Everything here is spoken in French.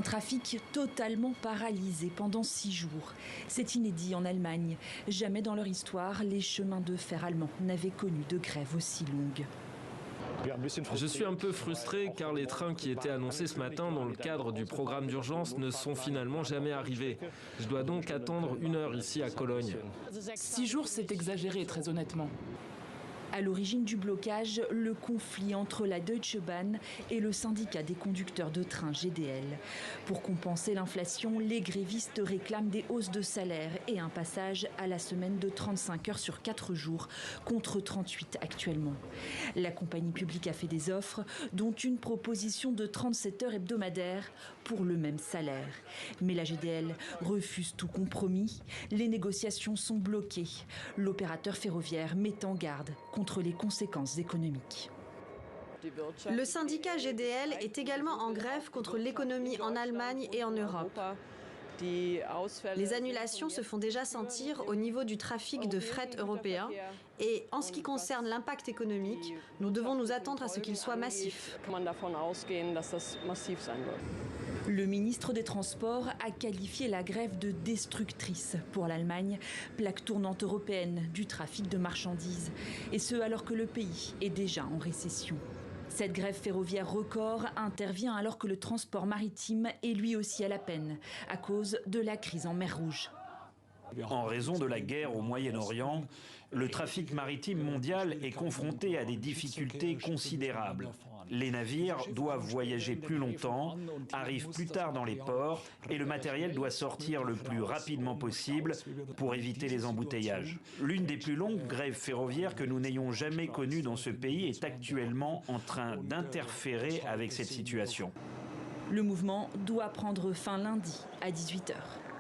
Un trafic totalement paralysé pendant 6 jours. C'est inédit en Allemagne. Jamais dans leur histoire, les chemins de fer allemands n'avaient connu de grève aussi longue. Je suis un peu frustré car les trains qui étaient annoncés ce matin dans le cadre du programme d'urgence ne sont finalement jamais arrivés. Je dois donc attendre 1 heure ici à Cologne. 6 jours, c'est exagéré, très honnêtement. À l'origine du blocage, le conflit entre la Deutsche Bahn et le syndicat des conducteurs de train GDL. Pour compenser l'inflation, les grévistes réclament des hausses de salaire et un passage à la semaine de 35 heures sur 4 jours, contre 38 actuellement. La compagnie publique a fait des offres, dont une proposition de 37 heures hebdomadaires pour le même salaire. Mais la GDL refuse tout compromis. Les négociations sont bloquées. L'opérateur ferroviaire met en garde contre les conséquences économiques. Le syndicat GDL est également en grève contre l'économie en Allemagne et en Europe. Les annulations se font déjà sentir au niveau du trafic de fret européen et en ce qui concerne l'impact économique, nous devons nous attendre à ce qu'il soit massif. Le ministre des Transports a qualifié la grève de destructrice pour l'Allemagne, plaque tournante européenne du trafic de marchandises. Et ce, alors que le pays est déjà en récession. Cette grève ferroviaire record intervient alors que le transport maritime est lui aussi à la peine, à cause de la crise en mer Rouge. En raison de la guerre au Moyen-Orient, le trafic maritime mondial est confronté à des difficultés considérables. Les navires doivent voyager plus longtemps, arrivent plus tard dans les ports et le matériel doit sortir le plus rapidement possible pour éviter les embouteillages. L'une des plus longues grèves ferroviaires que nous n'ayons jamais connues dans ce pays est actuellement en train d'interférer avec cette situation. Le mouvement doit prendre fin lundi à 18 h.